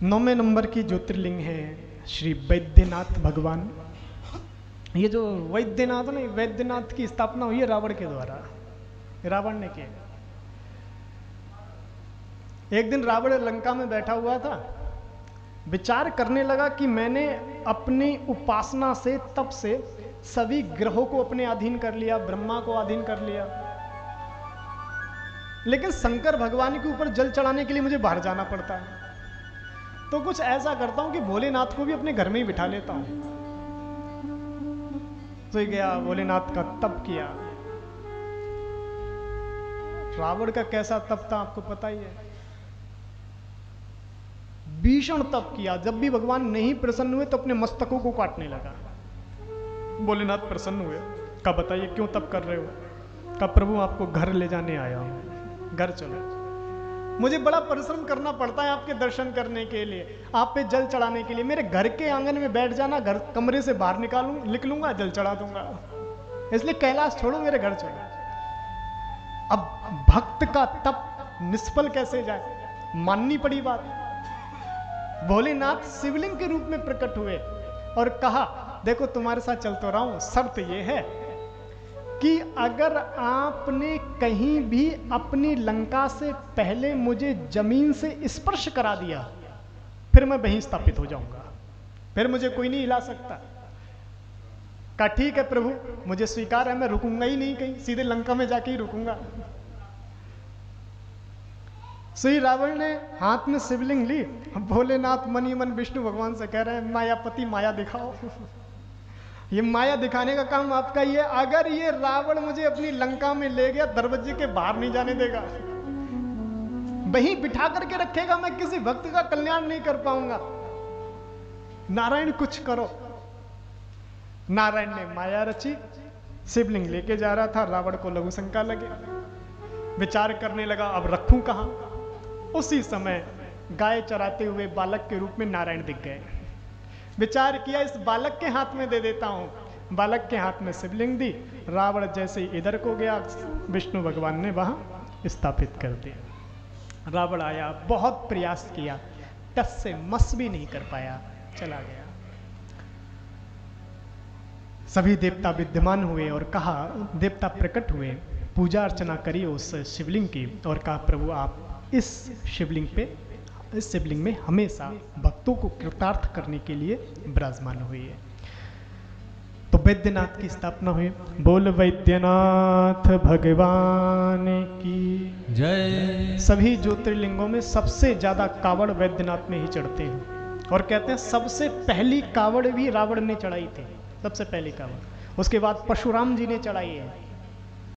9वें number की ज्योतिर्लिंग है श्री वैद्यनाथ भगवान। ये जो वैद्यनाथ नहीं, वैद्यनाथ की स्थापना हुई है रावण के द्वारा, रावण ने किया। एक दिन रावण लंका में बैठा हुआ था, विचार करने लगा कि मैंने अपनी उपासना से, तप से सभी ग्रहों को अपने अधीन कर लिया, ब्रह्मा को अधीन कर लिया, लेकिन शंकर भगवान के ऊपर जल चढ़ाने के लिए मुझे बाहर जाना पड़ता है। तो कुछ ऐसा करता हूं कि भोलेनाथ को भी अपने घर में ही बिठा लेता हूं। तो ही गया, भोलेनाथ का तप किया। रावण का कैसा तप था आपको पता ही है, भीषण तप किया। जब भी भगवान नहीं प्रसन्न हुए तो अपने मस्तकों को काटने लगा। भोलेनाथ प्रसन्न हुए, कहा बताइए क्यों तप कर रहे हो? कहा प्रभु आपको घर ले जाने आया हूं, घर चलो। मुझे बड़ा परिश्रम करना पड़ता है आपके दर्शन करने के लिए, आप पे जल चढ़ाने के लिए। मेरे घर के आंगन में बैठ जाना, घर कमरे से बाहर निकलूंगा जल चढ़ा दूंगा, इसलिए कैलाश छोड़ो, मेरे घर चलो। अब भक्त का तप निष्फल कैसे जाए, माननी पड़ी बात। भोलेनाथ शिवलिंग के रूप में प्रकट हुए और कहा देखो तुम्हारे साथ चलता रहा हूं, शर्त यह है कि अगर आपने कहीं भी अपनी लंका से पहले मुझे जमीन से स्पर्श करा दिया, फिर मैं वहीं स्थापित हो जाऊंगा, फिर मुझे कोई नहीं हिला सकता। कहा ठीक है प्रभु, मुझे स्वीकार है, मैं रुकूंगा ही नहीं कहीं, सीधे लंका में जाके ही रुकूंगा। श्री रावण ने हाथ में शिवलिंग ली, भोलेनाथ मन ही मन विष्णु भगवान से कह रहे हैं मायापति माया दिखाओ। ये माया दिखाने का काम आपका ही है। अगर ये रावण मुझे अपनी लंका में ले गया, दरवाजे के बाहर नहीं जाने देगा, वहीं बिठा करके रखेगा, मैं किसी भक्त का कल्याण नहीं कर पाऊंगा। नारायण कुछ करो। नारायण ने माया रची, शिवलिंग लेके जा रहा था, रावण को लघु शंका लगे, विचार करने लगा अब रखूं कहां। उसी समय गाय चराते हुए बालक के रूप में नारायण दिख गए। विचार किया इस बालक के हाथ में दे देता हूं। बालक के हाथ में शिवलिंग दी, रावण जैसे ही इधर को गया, विष्णु भगवान ने वहां स्थापित कर दिया। रावण आया, बहुत प्रयास किया, टस से मस भी नहीं कर पाया, चला गया। सभी देवता विद्यमान हुए और कहा, देवता प्रकट हुए, पूजा अर्चना करी उस शिवलिंग की और कहा प्रभु आप इस शिवलिंग में हमेशा भक्तों को कृतार्थ करने के लिए विराजमान हुई है। तो वैद्यनाथ की स्थापना हुई। बोल वैद्यनाथ भगवान की जय। सभी ज्योतिर्लिंगों में सबसे ज्यादा कावड़ वैद्यनाथ में ही चढ़ते हैं और कहते हैं सबसे पहली कावड़ भी रावण ने चढ़ाई थी, सबसे पहली कावड़। उसके बाद परशुराम जी ने चढ़ाई है,